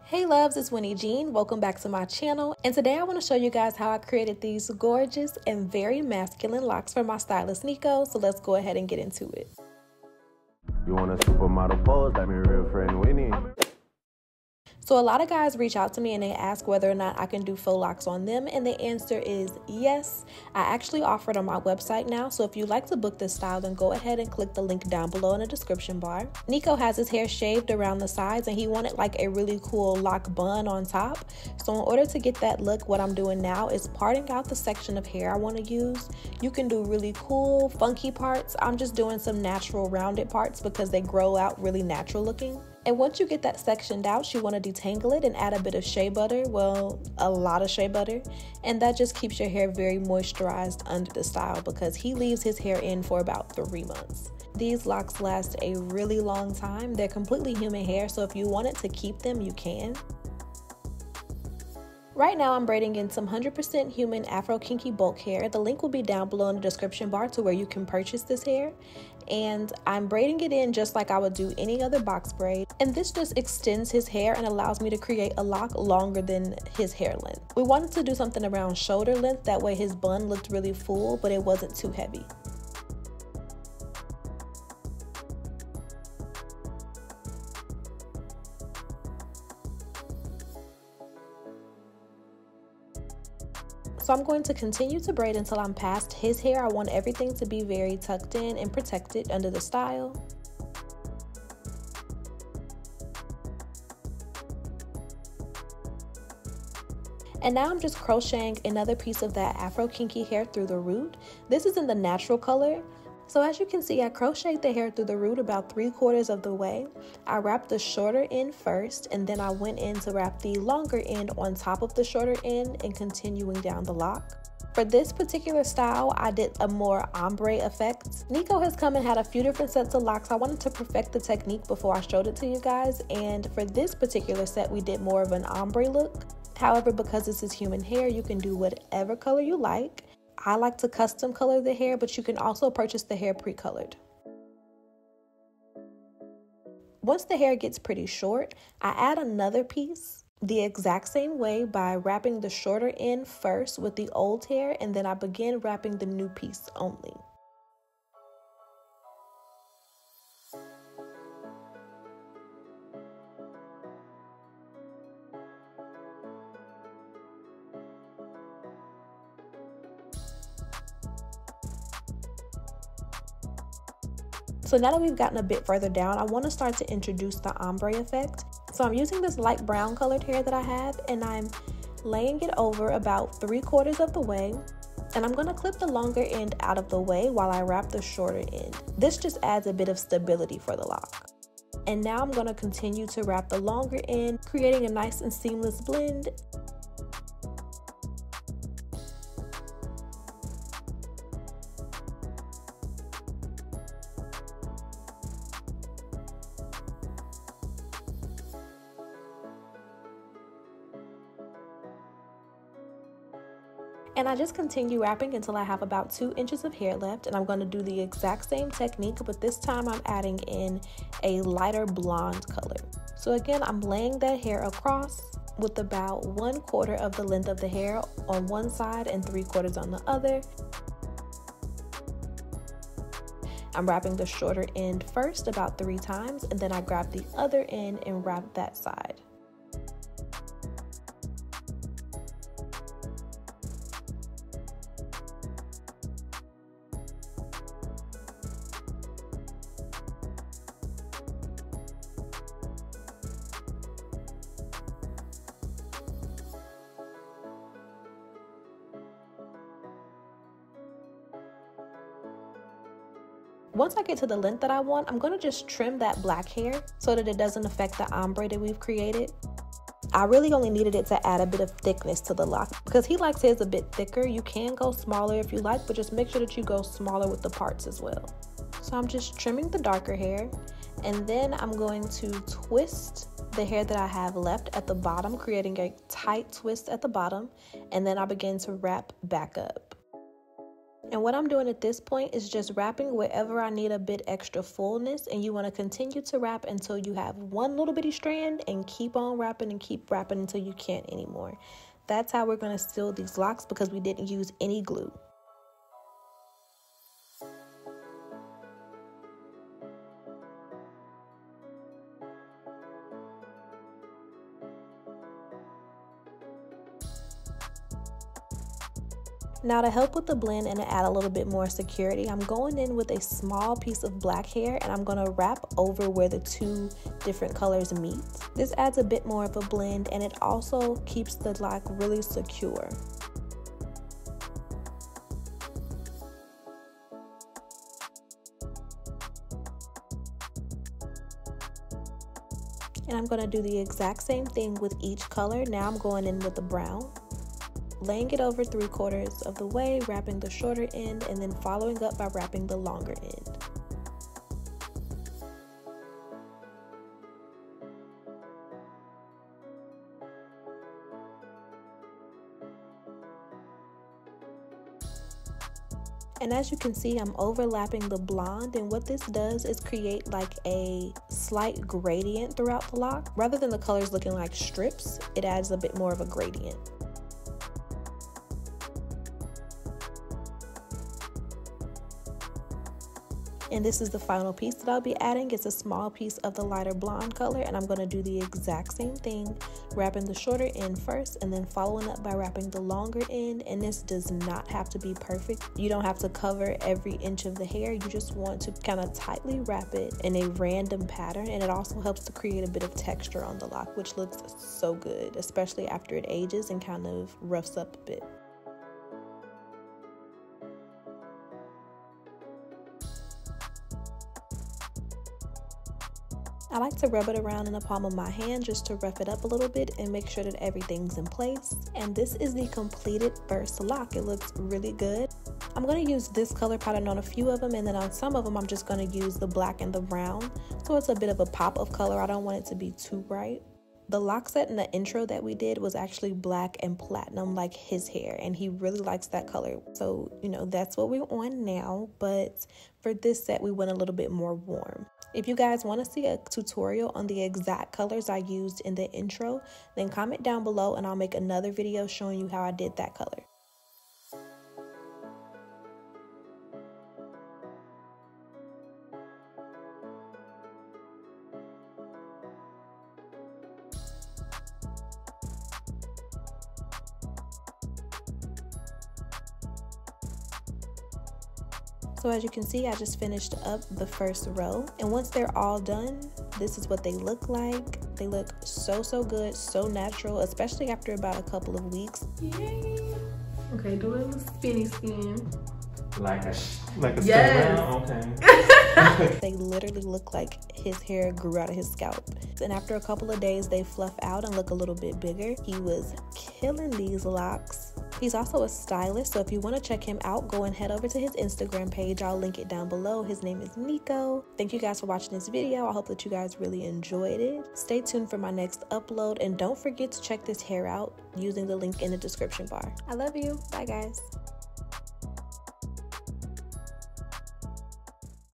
Hey loves, it's Winnie Jean. Welcome back to my channel. And today I want to show you guys how I created these gorgeous and very masculine locks for my stylist Nico. So let's go ahead and get into it. You want a supermodel pose like my real friend Wynne? So a lot of guys reach out to me and they ask whether or not I can do faux locks on them, and the answer is yes. I actually offer it on my website now, so if you'd like to book this style, then go ahead and click the link down below in the description bar. Nico has his hair shaved around the sides and he wanted like a really cool lock bun on top. So in order to get that look, what I'm doing now is parting out the section of hair I want to use. You can do really cool, funky parts. I'm just doing some natural rounded parts because they grow out really natural looking. And once you get that sectioned out, you want to detangle it and add a bit of shea butter, well, a lot of shea butter, and that just keeps your hair very moisturized under the style because he leaves his hair in for about 3 months. These locks last a really long time. They're completely human hair, so if you wanted to keep them, you can. Right now, I'm braiding in some 100% human Afro Kinky bulk hair. The link will be down below in the description bar to where you can purchase this hair. And I'm braiding it in just like I would do any other box braid. And this just extends his hair and allows me to create a lock longer than his hair length. We wanted to do something around shoulder length, that way his bun looked really full, but it wasn't too heavy. So I'm going to continue to braid until I'm past his hair. I want everything to be very tucked in and protected under the style. And now I'm just crocheting another piece of that Afro Kinky hair through the root. This is in the natural color. So as you can see, I crocheted the hair through the root about 3/4 of the way. I wrapped the shorter end first, and then I went in to wrap the longer end on top of the shorter end and continuing down the lock. For this particular style, I did a more ombre effect. Nico has come and had a few different sets of locks. I wanted to perfect the technique before I showed it to you guys, and for this particular set, we did more of an ombre look. However, because this is human hair, you can do whatever color you like. I like to custom color the hair, but you can also purchase the hair pre-colored. Once the hair gets pretty short, I add another piece the exact same way by wrapping the shorter end first with the old hair, and then I begin wrapping the new piece only. So now that we've gotten a bit further down, I want to start to introduce the ombre effect. So I'm using this light brown colored hair that I have, and I'm laying it over about 3/4 of the way. And I'm going to clip the longer end out of the way while I wrap the shorter end. This just adds a bit of stability for the lock. And now I'm going to continue to wrap the longer end, creating a nice and seamless blend. And I just continue wrapping until I have about 2 inches of hair left, and I'm going to do the exact same technique, but this time I'm adding in a lighter blonde color. So again, I'm laying that hair across with about 1/4 of the length of the hair on one side and 3/4 on the other. I'm wrapping the shorter end first about 3 times, and then I grab the other end and wrap that side. Once I get to the length that I want, I'm going to just trim that black hair so that it doesn't affect the ombre that we've created. I really only needed it to add a bit of thickness to the lock because he likes his a bit thicker. You can go smaller if you like, but just make sure that you go smaller with the parts as well. So I'm just trimming the darker hair, and then I'm going to twist the hair that I have left at the bottom, creating a tight twist at the bottom, and then I begin to wrap back up. And what I'm doing at this point is just wrapping wherever I need a bit extra fullness, and you want to continue to wrap until you have one little bitty strand and keep on wrapping and keep wrapping until you can't anymore. That's how we're going to seal these locks because we didn't use any glue. Now to help with the blend and to add a little bit more security, I'm going in with a small piece of black hair and I'm going to wrap over where the two different colors meet. This adds a bit more of a blend and it also keeps the lock really secure. And I'm going to do the exact same thing with each color. Now I'm going in with the brown, laying it over 3/4 of the way, wrapping the shorter end, and then following up by wrapping the longer end. And as you can see, I'm overlapping the blonde, and what this does is create like a slight gradient throughout the lock. Rather than the colors looking like strips, it adds a bit more of a gradient. And this is the final piece that I'll be adding. It's a small piece of the lighter blonde color, and I'm going to do the exact same thing, wrapping the shorter end first and then following up by wrapping the longer end. And this does not have to be perfect. You don't have to cover every inch of the hair. You just want to kind of tightly wrap it in a random pattern, and it also helps to create a bit of texture on the lock, which looks so good, especially after it ages and kind of roughs up a bit. I like to rub it around in the palm of my hand just to rough it up a little bit and make sure that everything's in place. And this is the completed first lock. It looks really good. I'm going to use this color pattern on a few of them, and then on some of them I'm just going to use the black and the brown. So it's a bit of a pop of color. I don't want it to be too bright. The lock set in the intro that we did was actually black and platinum like his hair, and he really likes that color. So, you know, that's what we're on now, but for this set we went a little bit more warm. If you guys want to see a tutorial on the exact colors I used in the intro, then comment down below and I'll make another video showing you how I did that color. So as you can see, I just finished up the first row, and once they're all done, this is what they look like. They look so good, so natural, especially after about a couple of weeks. Yay! Okay, do a little spinny spin. Like a yes. Okay. They literally look like his hair grew out of his scalp. And after a couple of days, they fluff out and look a little bit bigger. He was killing these locks. He's also a stylist, so if you want to check him out, go and head over to his Instagram page. I'll link it down below. His name is Nico. Thank you guys for watching this video. I hope that you guys really enjoyed it. Stay tuned for my next upload, and don't forget to check this hair out using the link in the description bar. I love you. Bye, guys.